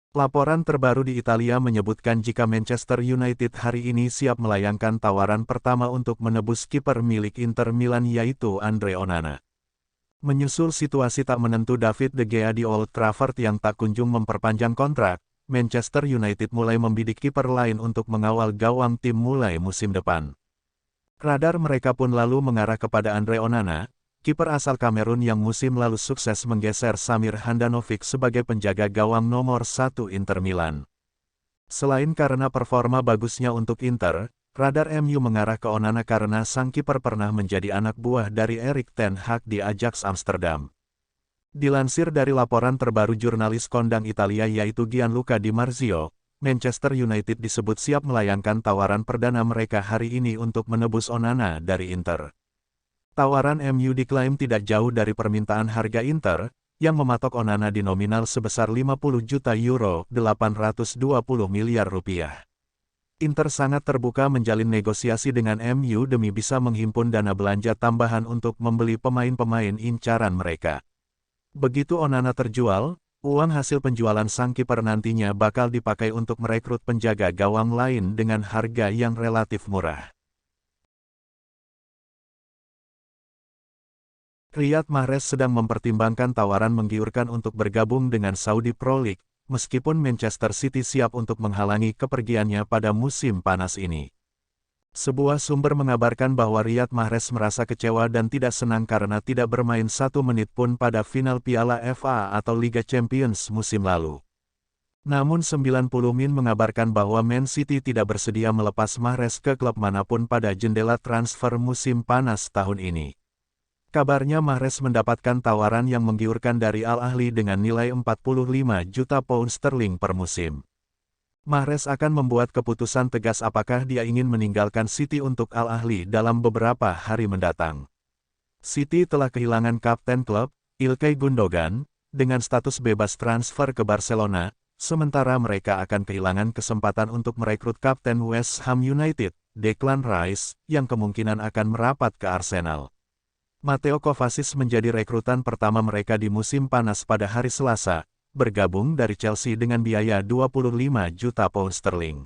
Laporan terbaru di Italia menyebutkan jika Manchester United hari ini siap melayangkan tawaran pertama untuk menebus kiper milik Inter Milan yaitu Andre Onana. Menyusul situasi tak menentu David De Gea di Old Trafford yang tak kunjung memperpanjang kontrak, Manchester United mulai membidik kiper lain untuk mengawal gawang tim mulai musim depan. Radar mereka pun lalu mengarah kepada Andre Onana, kiper asal Kamerun yang musim lalu sukses menggeser Samir Handanovic sebagai penjaga gawang nomor 1 Inter Milan. Selain karena performa bagusnya untuk Inter, radar MU mengarah ke Onana karena sang kiper pernah menjadi anak buah dari Erik ten Hag di Ajax Amsterdam. Dilansir dari laporan terbaru jurnalis kondang Italia yaitu Gianluca Di Marzio, Manchester United disebut siap melayangkan tawaran perdana mereka hari ini untuk menebus Onana dari Inter. Tawaran MU diklaim tidak jauh dari permintaan harga Inter, yang mematok Onana di nominal sebesar 50 juta euro (820 miliar rupiah). Inter sangat terbuka menjalin negosiasi dengan MU demi bisa menghimpun dana belanja tambahan untuk membeli pemain-pemain incaran mereka. Begitu Onana terjual, uang hasil penjualan sang kiper nantinya bakal dipakai untuk merekrut penjaga gawang lain dengan harga yang relatif murah. Riyad Mahrez sedang mempertimbangkan tawaran menggiurkan untuk bergabung dengan Saudi Pro League, meskipun Manchester City siap untuk menghalangi kepergiannya pada musim panas ini. Sebuah sumber mengabarkan bahwa Riyad Mahrez merasa kecewa dan tidak senang karena tidak bermain 1 menit pun pada final Piala FA atau Liga Champions musim lalu. Namun 90 Min mengabarkan bahwa Man City tidak bersedia melepas Mahrez ke klub manapun pada jendela transfer musim panas tahun ini. Kabarnya Mahrez mendapatkan tawaran yang menggiurkan dari Al Ahly dengan nilai 45 juta pound sterling per musim. Mahrez akan membuat keputusan tegas apakah dia ingin meninggalkan City untuk Al Ahly dalam beberapa hari mendatang. City telah kehilangan kapten klub, Ilkay Gundogan, dengan status bebas transfer ke Barcelona, sementara mereka akan kehilangan kesempatan untuk merekrut kapten West Ham United, Declan Rice, yang kemungkinan akan merapat ke Arsenal. Mateo Kovacic menjadi rekrutan pertama mereka di musim panas pada hari Selasa, bergabung dari Chelsea dengan biaya 25 juta pound sterling.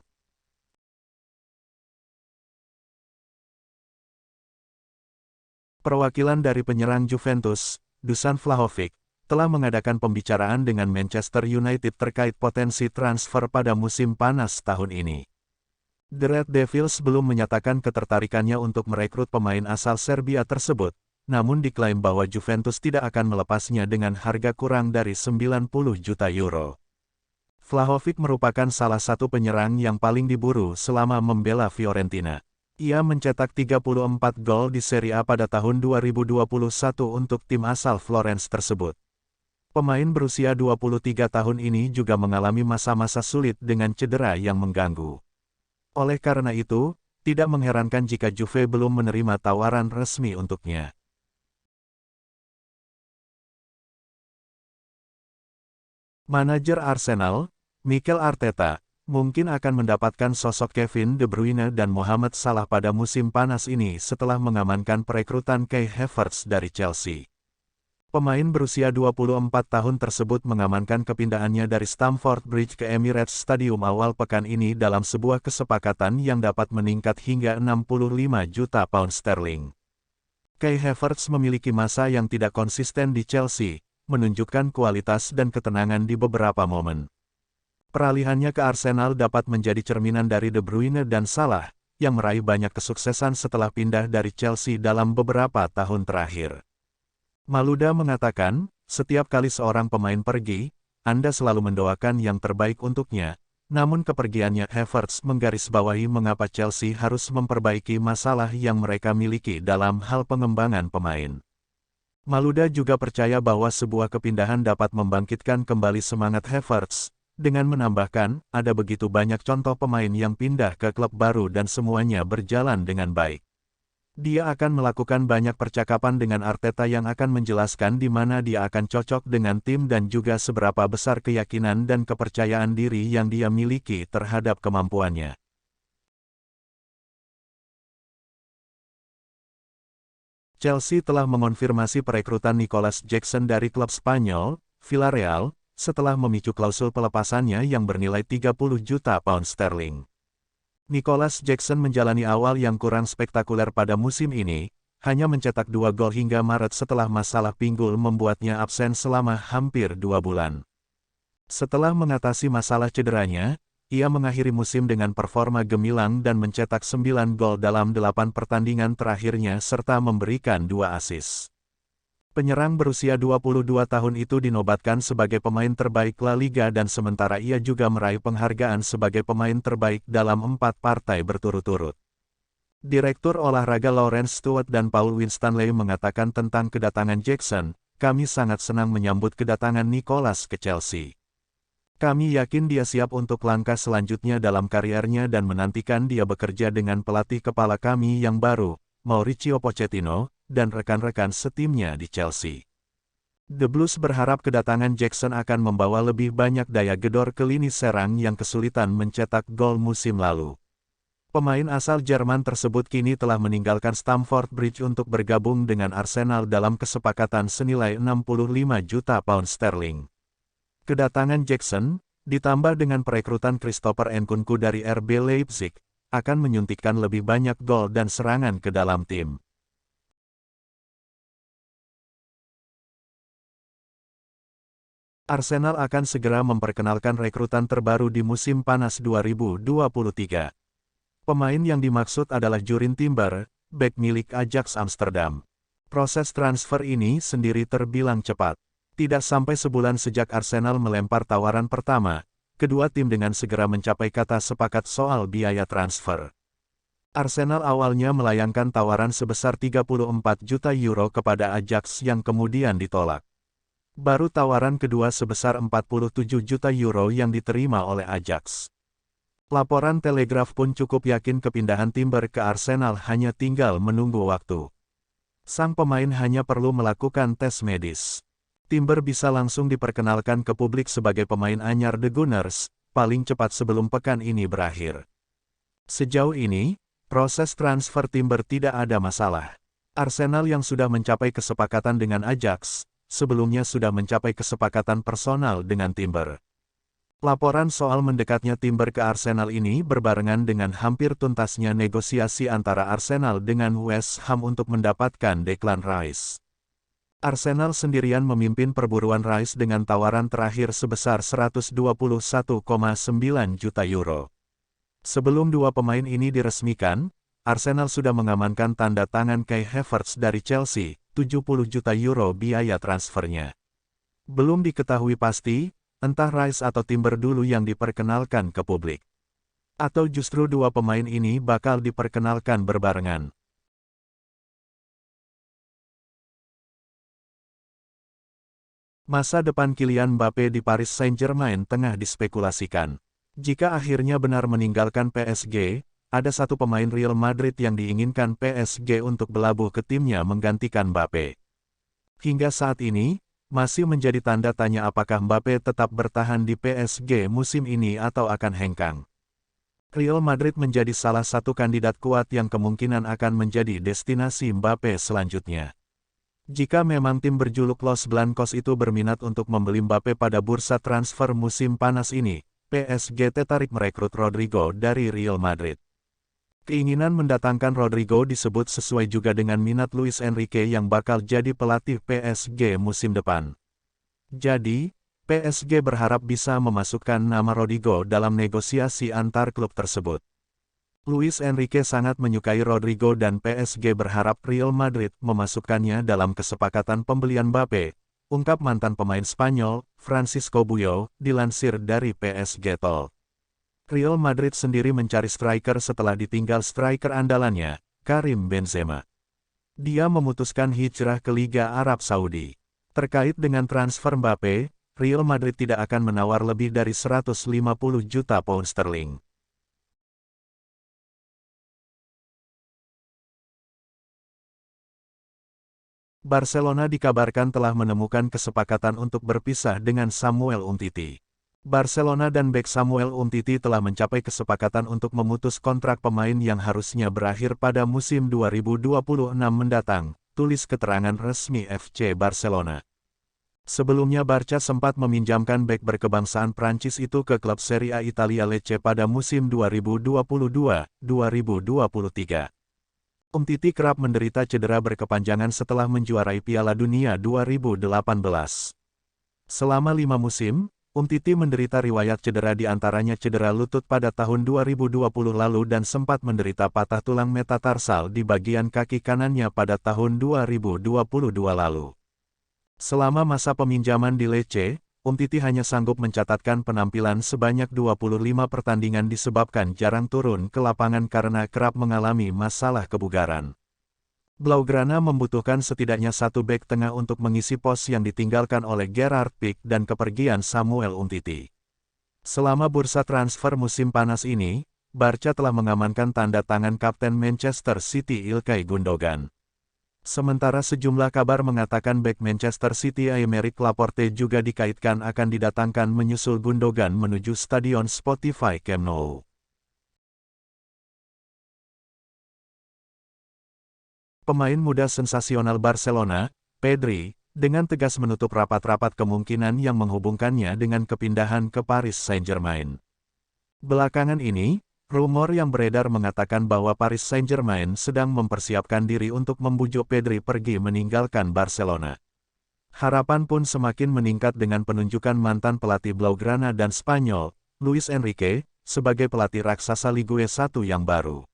Perwakilan dari penyerang Juventus, Dusan Vlahovic, telah mengadakan pembicaraan dengan Manchester United terkait potensi transfer pada musim panas tahun ini. The Red Devils belum menyatakan ketertarikannya untuk merekrut pemain asal Serbia tersebut, namun diklaim bahwa Juventus tidak akan melepasnya dengan harga kurang dari 90 juta euro. Vlahovic merupakan salah satu penyerang yang paling diburu selama membela Fiorentina. Ia mencetak 34 gol di Serie A pada tahun 2021 untuk tim asal Florence tersebut. Pemain berusia 23 tahun ini juga mengalami masa-masa sulit dengan cedera yang mengganggu. Oleh karena itu, tidak mengherankan jika Juve belum menerima tawaran resmi untuknya. Manajer Arsenal, Mikel Arteta, mungkin akan mendapatkan sosok Kevin De Bruyne dan Mohamed Salah pada musim panas ini setelah mengamankan perekrutan Kai Havertz dari Chelsea. Pemain berusia 24 tahun tersebut mengamankan kepindahannya dari Stamford Bridge ke Emirates Stadium awal pekan ini dalam sebuah kesepakatan yang dapat meningkat hingga 65 juta pound sterling. Kai Havertz memiliki masa yang tidak konsisten di Chelsea, menunjukkan kualitas dan ketenangan di beberapa momen. Peralihannya ke Arsenal dapat menjadi cerminan dari De Bruyne dan Salah, yang meraih banyak kesuksesan setelah pindah dari Chelsea dalam beberapa tahun terakhir. Malouda mengatakan, setiap kali seorang pemain pergi, Anda selalu mendoakan yang terbaik untuknya, namun kepergiannya Havertz menggarisbawahi mengapa Chelsea harus memperbaiki masalah yang mereka miliki dalam hal pengembangan pemain. Malouda juga percaya bahwa sebuah kepindahan dapat membangkitkan kembali semangat Havertz, dengan menambahkan, ada begitu banyak contoh pemain yang pindah ke klub baru dan semuanya berjalan dengan baik. Dia akan melakukan banyak percakapan dengan Arteta yang akan menjelaskan di mana dia akan cocok dengan tim dan juga seberapa besar keyakinan dan kepercayaan diri yang dia miliki terhadap kemampuannya. Chelsea telah mengonfirmasi perekrutan Nicolas Jackson dari klub Spanyol, Villarreal, setelah memicu klausul pelepasannya yang bernilai 30 juta pound sterling. Nicholas Jackson menjalani awal yang kurang spektakuler pada musim ini, hanya mencetak 2 gol hingga Maret setelah masalah pinggul membuatnya absen selama hampir 2 bulan. Setelah mengatasi masalah cederanya, ia mengakhiri musim dengan performa gemilang dan mencetak 9 gol dalam 8 pertandingan terakhirnya serta memberikan 2 assist. Penyerang berusia 22 tahun itu dinobatkan sebagai pemain terbaik La Liga dan sementara ia juga meraih penghargaan sebagai pemain terbaik dalam 4 partai berturut-turut. Direktur olahraga Lawrence Stewart dan Paul Winstanley mengatakan tentang kedatangan Jackson, "Kami sangat senang menyambut kedatangan Nicholas ke Chelsea. Kami yakin dia siap untuk langkah selanjutnya dalam kariernya dan menantikan dia bekerja dengan pelatih kepala kami yang baru, Mauricio Pochettino, dan rekan-rekan setimnya di Chelsea." The Blues berharap kedatangan Jackson akan membawa lebih banyak daya gedor ke lini serang yang kesulitan mencetak gol musim lalu. Pemain asal Jerman tersebut kini telah meninggalkan Stamford Bridge untuk bergabung dengan Arsenal dalam kesepakatan senilai 65 juta pound sterling. Kedatangan Jackson, ditambah dengan perekrutan Christopher Nkunku dari RB Leipzig, akan menyuntikkan lebih banyak gol dan serangan ke dalam tim. Arsenal akan segera memperkenalkan rekrutan terbaru di musim panas 2023. Pemain yang dimaksud adalah Jurien Timber, bek milik Ajax Amsterdam. Proses transfer ini sendiri terbilang cepat. Tidak sampai sebulan sejak Arsenal melempar tawaran pertama, kedua tim dengan segera mencapai kata sepakat soal biaya transfer. Arsenal awalnya melayangkan tawaran sebesar 34 juta euro kepada Ajax yang kemudian ditolak. Baru tawaran kedua sebesar 47 juta euro yang diterima oleh Ajax. Laporan Telegraph pun cukup yakin kepindahan Timber ke Arsenal hanya tinggal menunggu waktu. Sang pemain hanya perlu melakukan tes medis. Timber bisa langsung diperkenalkan ke publik sebagai pemain anyar The Gunners, paling cepat sebelum pekan ini berakhir. Sejauh ini, proses transfer Timber tidak ada masalah. Arsenal yang sudah mencapai kesepakatan dengan Ajax, sebelumnya sudah mencapai kesepakatan personal dengan Timber. Laporan soal mendekatnya Timber ke Arsenal ini berbarengan dengan hampir tuntasnya negosiasi antara Arsenal dengan West Ham untuk mendapatkan Declan Rice. Arsenal sendirian memimpin perburuan Rice dengan tawaran terakhir sebesar 121,9 juta euro. Sebelum dua pemain ini diresmikan, Arsenal sudah mengamankan tanda tangan Kai Havertz dari Chelsea, 70 juta euro biaya transfernya. Belum diketahui pasti, entah Rice atau Timber dulu yang diperkenalkan ke publik. Atau justru dua pemain ini bakal diperkenalkan berbarengan. Masa depan Kylian Mbappé di Paris Saint-Germain tengah dispekulasikan. Jika akhirnya benar meninggalkan PSG, ada satu pemain Real Madrid yang diinginkan PSG untuk berlabuh ke timnya menggantikan Mbappé. Hingga saat ini, masih menjadi tanda tanya apakah Mbappé tetap bertahan di PSG musim ini atau akan hengkang. Real Madrid menjadi salah satu kandidat kuat yang kemungkinan akan menjadi destinasi Mbappé selanjutnya. Jika memang tim berjuluk Los Blancos itu berminat untuk membeli Mbappé pada bursa transfer musim panas ini, PSG tertarik merekrut Rodrigo dari Real Madrid. Keinginan mendatangkan Rodrigo disebut sesuai juga dengan minat Luis Enrique yang bakal jadi pelatih PSG musim depan. Jadi, PSG berharap bisa memasukkan nama Rodrigo dalam negosiasi antar klub tersebut. Luis Enrique sangat menyukai Rodrigo dan PSG berharap Real Madrid memasukkannya dalam kesepakatan pembelian Mbappé, ungkap mantan pemain Spanyol, Francisco Buyo, dilansir dari PSG Talk. Real Madrid sendiri mencari striker setelah ditinggal striker andalannya, Karim Benzema. Dia memutuskan hijrah ke Liga Arab Saudi. Terkait dengan transfer Mbappé, Real Madrid tidak akan menawar lebih dari 150 juta pound sterling. Barcelona dikabarkan telah menemukan kesepakatan untuk berpisah dengan Samuel Umtiti. Barcelona dan bek Samuel Umtiti telah mencapai kesepakatan untuk memutus kontrak pemain yang harusnya berakhir pada musim 2026 mendatang, tulis keterangan resmi FC Barcelona. Sebelumnya Barca sempat meminjamkan bek berkebangsaan Prancis itu ke klub Serie A Italia Lecce pada musim 2022-2023. Umtiti kerap menderita cedera berkepanjangan setelah menjuarai Piala Dunia 2018. Selama 5 musim, Umtiti menderita riwayat cedera di antaranya cedera lutut pada tahun 2020 lalu dan sempat menderita patah tulang metatarsal di bagian kaki kanannya pada tahun 2022 lalu. Selama masa peminjaman di Lecce, Umtiti hanya sanggup mencatatkan penampilan sebanyak 25 pertandingan disebabkan jarang turun ke lapangan karena kerap mengalami masalah kebugaran. Blaugrana membutuhkan setidaknya satu bek tengah untuk mengisi pos yang ditinggalkan oleh Gerard Pique dan kepergian Samuel Umtiti. Selama bursa transfer musim panas ini, Barca telah mengamankan tanda tangan kapten Manchester City Ilkay Gundogan. Sementara sejumlah kabar mengatakan bek Manchester City Aymeric Laporte juga dikaitkan akan didatangkan menyusul Gundogan menuju Stadion Spotify Camp Nou. Pemain muda sensasional Barcelona, Pedri, dengan tegas menutup rapat-rapat kemungkinan yang menghubungkannya dengan kepindahan ke Paris Saint-Germain. Belakangan ini, rumor yang beredar mengatakan bahwa Paris Saint-Germain sedang mempersiapkan diri untuk membujuk Pedri pergi meninggalkan Barcelona. Harapan pun semakin meningkat dengan penunjukan mantan pelatih Blaugrana dan Spanyol, Luis Enrique, sebagai pelatih raksasa Ligue 1 yang baru.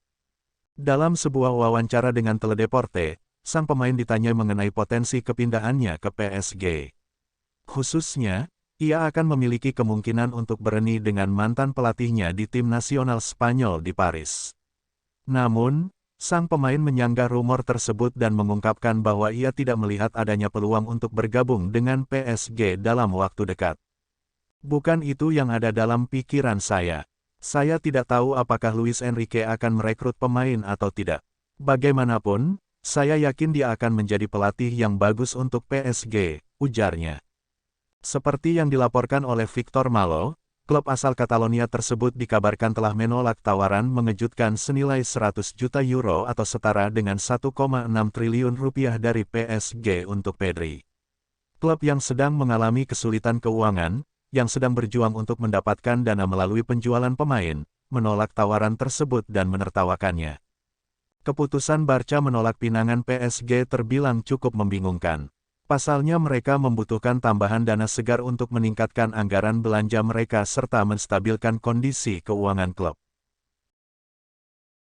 Dalam sebuah wawancara dengan Teledeporte, sang pemain ditanya mengenai potensi kepindahannya ke PSG. Khususnya, ia akan memiliki kemungkinan untuk bereni dengan mantan pelatihnya di tim nasional Spanyol di Paris. Namun, sang pemain menyanggah rumor tersebut dan mengungkapkan bahwa ia tidak melihat adanya peluang untuk bergabung dengan PSG dalam waktu dekat. "Bukan itu yang ada dalam pikiran saya. Saya tidak tahu apakah Luis Enrique akan merekrut pemain atau tidak. Bagaimanapun, saya yakin dia akan menjadi pelatih yang bagus untuk PSG," ujarnya. Seperti yang dilaporkan oleh Victor Malo, klub asal Catalonia tersebut dikabarkan telah menolak tawaran mengejutkan senilai 100 juta euro atau setara dengan 1,6 triliun rupiah dari PSG untuk Pedri. Klub yang sedang mengalami kesulitan keuangan, yang sedang berjuang untuk mendapatkan dana melalui penjualan pemain, menolak tawaran tersebut dan menertawakannya. Keputusan Barca menolak pinangan PSG terbilang cukup membingungkan. Pasalnya mereka membutuhkan tambahan dana segar untuk meningkatkan anggaran belanja mereka serta menstabilkan kondisi keuangan klub.